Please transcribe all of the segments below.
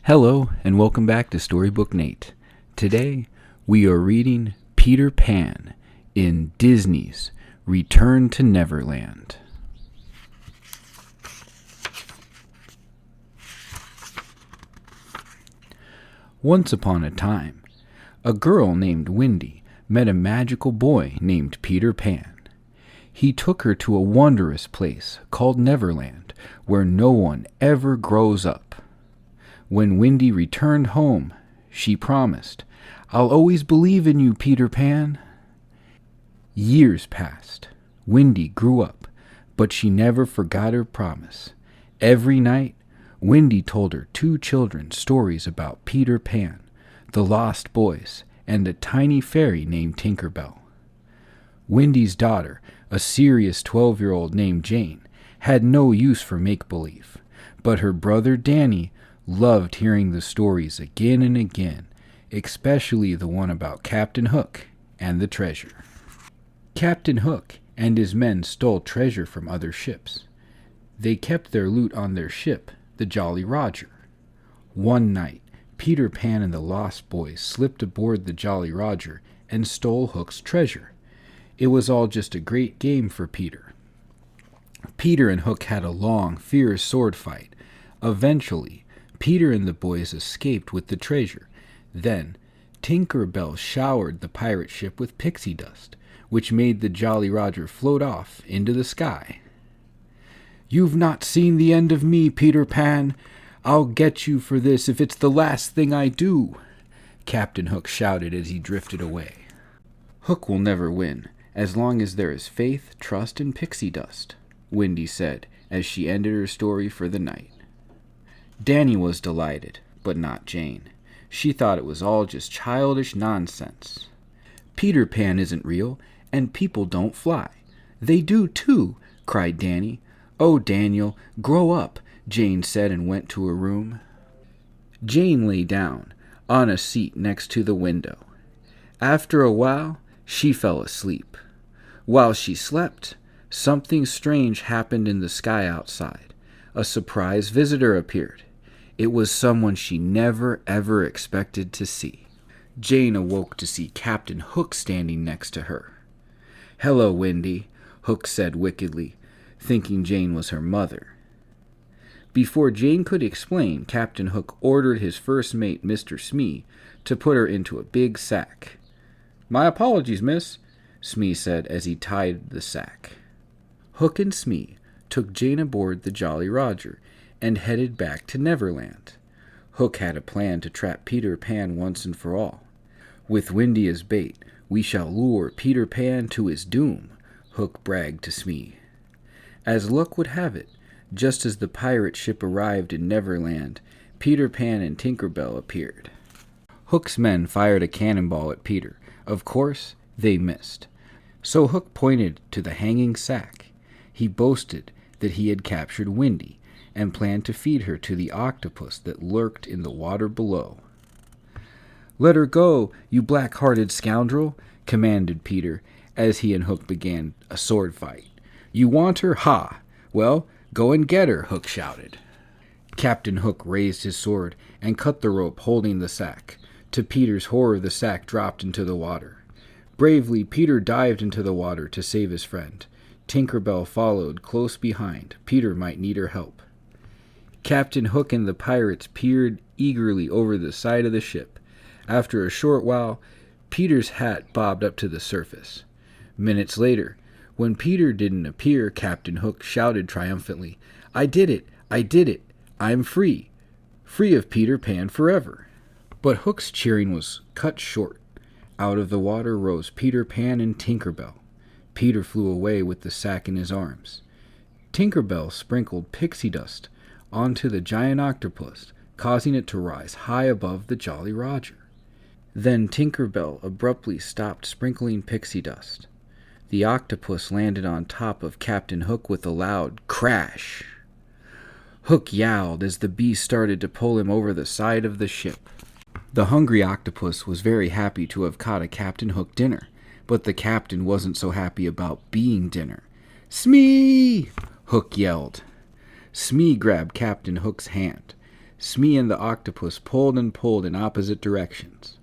Hello, and welcome back to Storybook Nate. Today, we are reading Peter Pan in Disney's Return to Neverland. Once upon a time, a girl named Wendy met a magical boy named Peter Pan. He took her to a wondrous place called Neverland, where no one ever grows up. When Wendy returned home, she promised, "I'll always believe in you, Peter Pan." Years passed. Wendy grew up, but she never forgot her promise. Every night, Wendy told her two children stories about Peter Pan, the lost boys, and a tiny fairy named Tinker Bell. Wendy's daughter, a serious 12-year-old named Jane, had no use for make-believe, but her brother Danny loved hearing the stories again and again, especially the one about Captain Hook and the treasure. Captain Hook and his men stole treasure from other ships. They kept their loot on their ship, the Jolly Roger. One night, Peter Pan and the Lost Boys slipped aboard the Jolly Roger and stole Hook's treasure. It was all just a great game for Peter. Peter and Hook had a long, fierce sword fight. Eventually, Peter and the boys escaped with the treasure. Then, Tinker Bell showered the pirate ship with pixie dust, which made the Jolly Roger float off into the sky. "You've not seen the end of me, Peter Pan. I'll get you for this if it's the last thing I do," Captain Hook shouted as he drifted away. "Hook will never win, as long as there is faith, trust, and pixie dust," Wendy said as she ended her story for the night. Danny was delighted, but not Jane. She thought it was all just childish nonsense. "Peter Pan isn't real, and people don't fly." "They do too," cried Danny. "Oh, Daniel, grow up," Jane said and went to her room. Jane lay down on a seat next to the window. After a while, she fell asleep. While she slept, something strange happened in the sky outside. A surprise visitor appeared. It was someone she never ever expected to see. Jane awoke to see Captain Hook standing next to her. "Hello, Wendy," Hook said wickedly, thinking Jane was her mother. Before Jane could explain, Captain Hook ordered his first mate, Mr. Smee, to put her into a big sack. "My apologies, miss," Smee said as he tied the sack. Hook and Smee took Jane aboard the Jolly Roger and headed back to Neverland. Hook had a plan to trap Peter Pan once and for all. "With Wendy as bait, we shall lure Peter Pan to his doom," Hook bragged to Smee. As luck would have it, just as the pirate ship arrived in Neverland, Peter Pan and Tinker Bell appeared. Hook's men fired a cannonball at Peter. Of course, they missed. So Hook pointed to the hanging sack. He boasted that he had captured Wendy and planned to feed her to the octopus that lurked in the water below. "Let her go, you black-hearted scoundrel," commanded Peter as he and Hook began a sword fight. "You want her? Ha! Well, go and get her," Hook shouted. Captain Hook raised his sword and cut the rope holding the sack. To Peter's horror, the sack dropped into the water. Bravely, Peter dived into the water to save his friend. Tinker Bell followed close behind. Peter might need her help. Captain Hook and the pirates peered eagerly over the side of the ship. After a short while, Peter's hat bobbed up to the surface. Minutes later, when Peter didn't appear, Captain Hook shouted triumphantly, "I did it! I did it! I'm free! Free of Peter Pan forever!" But Hook's cheering was cut short. Out of the water rose Peter Pan and Tinker Bell. Peter flew away with the sack in his arms. Tinker Bell sprinkled pixie dust onto the giant octopus, causing it to rise high above the Jolly Roger. Then Tinker Bell abruptly stopped sprinkling pixie dust. The octopus landed on top of Captain Hook with a loud crash. Hook yowled as the beast started to pull him over the side of the ship. The hungry octopus was very happy to have caught a Captain Hook dinner, but the captain wasn't so happy about being dinner. "Smee!" Hook yelled. Smee grabbed Captain Hook's hand. Smee and the octopus pulled and pulled in opposite directions.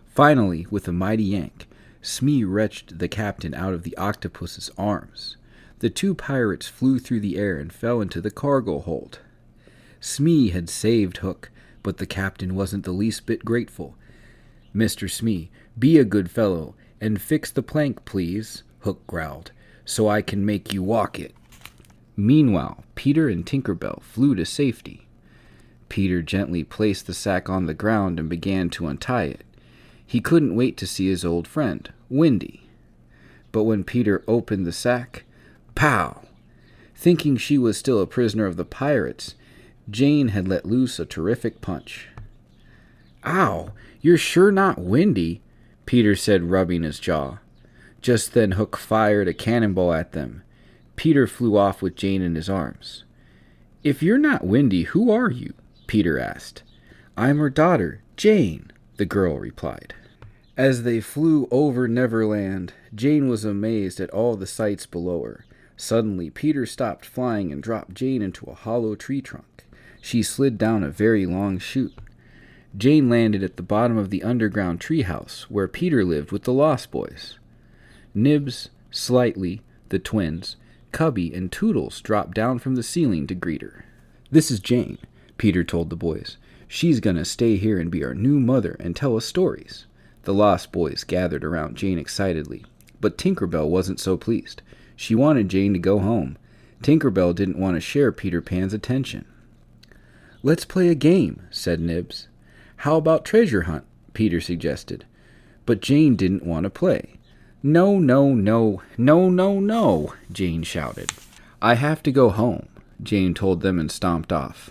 Finally, with a mighty yank, Smee wrenched the captain out of the octopus's arms. The two pirates flew through the air and fell into the cargo hold. Smee had saved Hook, but the captain wasn't the least bit grateful. "Mr. Smee, be a good fellow, and fix the plank, please," Hook growled, "so I can make you walk it." Meanwhile, Peter and Tinker Bell flew to safety. Peter gently placed the sack on the ground and began to untie it. He couldn't wait to see his old friend, Windy. But when Peter opened the sack, pow! Thinking she was still a prisoner of the pirates, Jane had let loose a terrific punch. "Ow, you're sure not Windy," Peter said, rubbing his jaw. Just then Hook fired a cannonball at them. Peter flew off with Jane in his arms. "If you're not Windy, who are you?" Peter asked. "I'm her daughter, Jane," the girl replied. As they flew over Neverland, Jane was amazed at all the sights below her. Suddenly, Peter stopped flying and dropped Jane into a hollow tree trunk. She slid down a very long chute. Jane landed at the bottom of the underground treehouse where Peter lived with the Lost Boys. Nibs, Slightly, the twins, Cubby, and Toodles dropped down from the ceiling to greet her. "This is Jane," Peter told the boys. "She's gonna stay here and be our new mother and tell us stories." The Lost Boys gathered around Jane excitedly, but Tinker Bell wasn't so pleased. She wanted Jane to go home. Tinker Bell didn't want to share Peter Pan's attention. "Let's play a game," said Nibs. "How about treasure hunt?" Peter suggested. But Jane didn't want to play. "No, no, no, no, no, no," Jane shouted. "I have to go home," Jane told them and stomped off.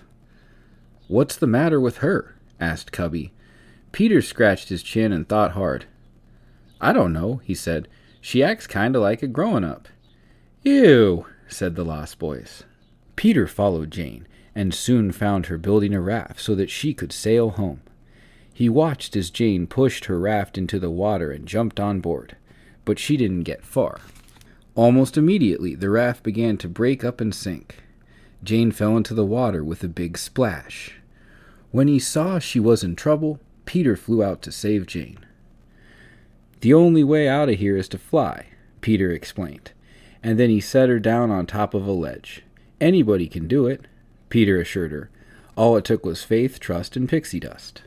"What's the matter with her?" asked Cubby. Peter scratched his chin and thought hard. "I don't know," he said. "She acts kind of like a grown-up." "Ew," said the Lost Boys. Peter followed Jane and soon found her building a raft so that she could sail home. He watched as Jane pushed her raft into the water and jumped on board, but she didn't get far. Almost immediately, the raft began to break up and sink. Jane fell into the water with a big splash. When he saw she was in trouble, Peter flew out to save Jane. "The only way out of here is to fly," Peter explained, and then he set her down on top of a ledge. "Anybody can do it," Peter assured her. All it took was faith, trust, and pixie dust.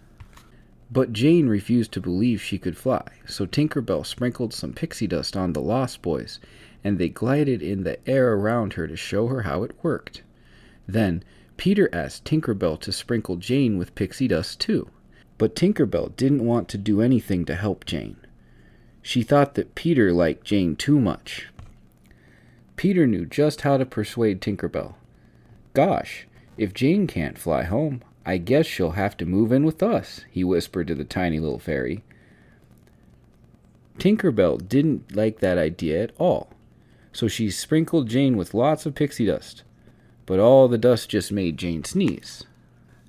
But Jane refused to believe she could fly, so Tinker Bell sprinkled some pixie dust on the Lost Boys, and they glided in the air around her to show her how it worked. Then Peter asked Tinker Bell to sprinkle Jane with pixie dust too, but Tinker Bell didn't want to do anything to help Jane. She thought that Peter liked Jane too much. Peter knew just how to persuade Tinker Bell. "Gosh, if Jane can't fly home, I guess she'll have to move in with us," he whispered to the tiny little fairy. Tinker Bell didn't like that idea at all, so she sprinkled Jane with lots of pixie dust, but all the dust just made Jane sneeze.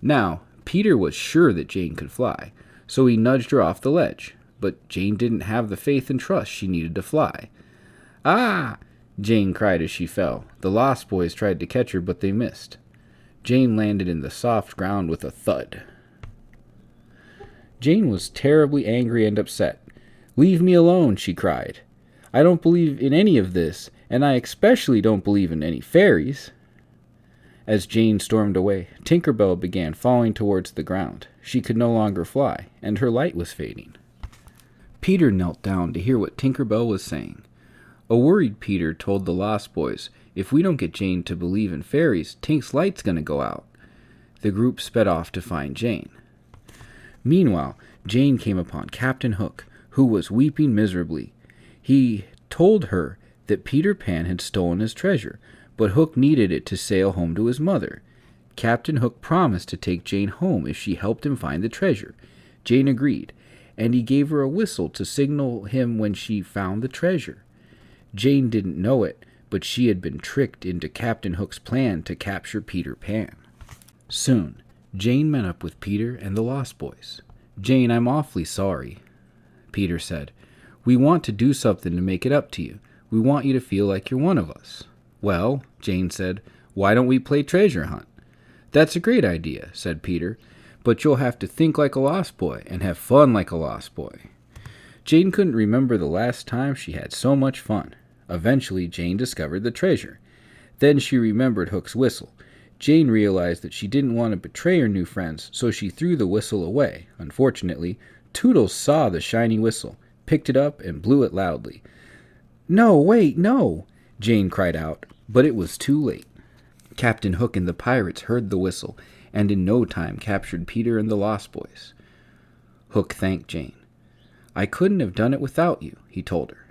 Now, Peter was sure that Jane could fly, so he nudged her off the ledge, but Jane didn't have the faith and trust she needed to fly. "Ah!" Jane cried as she fell. The Lost Boys tried to catch her, but they missed. Jane landed in the soft ground with a thud. Jane was terribly angry and upset. "Leave me alone," she cried. "I don't believe in any of this, and I especially don't believe in any fairies." As Jane stormed away, Tinker Bell began falling towards the ground. She could no longer fly, and her light was fading. Peter knelt down to hear what Tinker Bell was saying. A worried Peter told the Lost Boys, "If we don't get Jane to believe in fairies, Tink's light's going to go out." The group sped off to find Jane. Meanwhile, Jane came upon Captain Hook, who was weeping miserably. He told her that Peter Pan had stolen his treasure, but Hook needed it to sail home to his mother. Captain Hook promised to take Jane home if she helped him find the treasure. Jane agreed, and he gave her a whistle to signal him when she found the treasure. Jane didn't know it, but she had been tricked into Captain Hook's plan to capture Peter Pan. Soon, Jane met up with Peter and the Lost Boys. "Jane, I'm awfully sorry," Peter said. "We want to do something to make it up to you. We want you to feel like you're one of us." "Well," Jane said, "why don't we play treasure hunt?" "That's a great idea," said Peter, "but you'll have to think like a lost boy and have fun like a lost boy." Jane couldn't remember the last time she had so much fun. Eventually, Jane discovered the treasure. Then she remembered Hook's whistle. Jane realized that she didn't want to betray her new friends, so she threw the whistle away. Unfortunately, Toodles saw the shiny whistle, picked it up, and blew it loudly. "No, wait, no!" Jane cried out, but it was too late. Captain Hook and the pirates heard the whistle, and in no time captured Peter and the Lost Boys. Hook thanked Jane. "I couldn't have done it without you," he told her.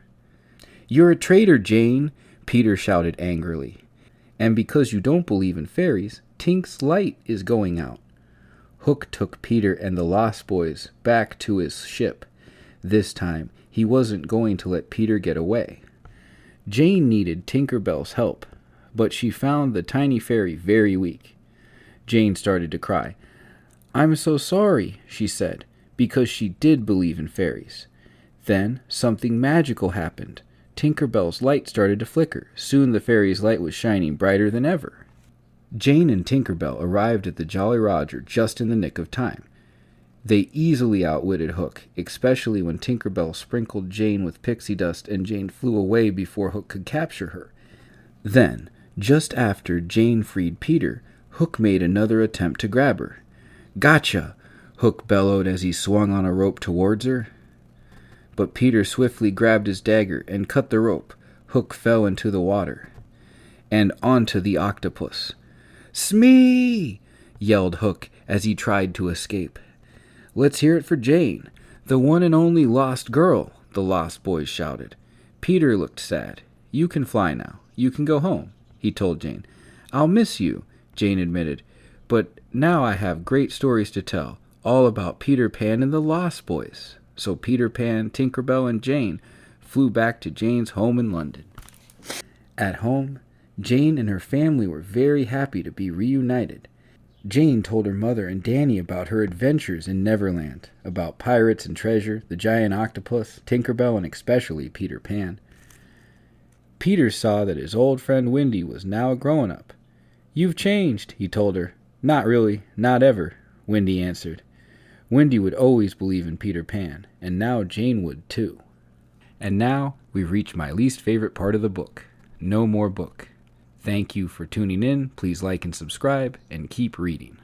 "You're a traitor, Jane!" Peter shouted angrily. "And because you don't believe in fairies, Tink's light is going out." Hook took Peter and the Lost Boys back to his ship. This time, he wasn't going to let Peter get away. Jane needed Tinker Bell's help, but she found the tiny fairy very weak. Jane started to cry. "I'm so sorry," she said, because she did believe in fairies. Then something magical happened. Tinker Bell's light started to flicker. Soon the fairy's light was shining brighter than ever. Jane and Tinker Bell arrived at the Jolly Roger just in the nick of time. They easily outwitted Hook, especially when Tinker Bell sprinkled Jane with pixie dust and Jane flew away before Hook could capture her. Then, just after Jane freed Peter, Hook made another attempt to grab her. "Gotcha!" Hook bellowed as he swung on a rope towards her. But Peter swiftly grabbed his dagger and cut the rope. Hook fell into the water and onto the octopus. "Smee!" yelled Hook as he tried to escape. "Let's hear it for Jane, the one and only lost girl," the Lost Boys shouted. Peter looked sad. "You can fly now. You can go home," he told Jane. "I'll miss you," Jane admitted, "but now I have great stories to tell, all about Peter Pan and the Lost Boys." So Peter Pan, Tinker Bell, and Jane flew back to Jane's home in London. At home, Jane and her family were very happy to be reunited. Jane told her mother and Danny about her adventures in Neverland, about pirates and treasure, the giant octopus, Tinker Bell, and especially Peter Pan. Peter saw that his old friend Wendy was now a grown-up. "You've changed," he told her. "Not really, not ever," Wendy answered. Wendy would always believe in Peter Pan, and now Jane would too. And now we've reached my least favorite part of the book. No more book. Thank you for tuning in. Please like and subscribe, and keep reading.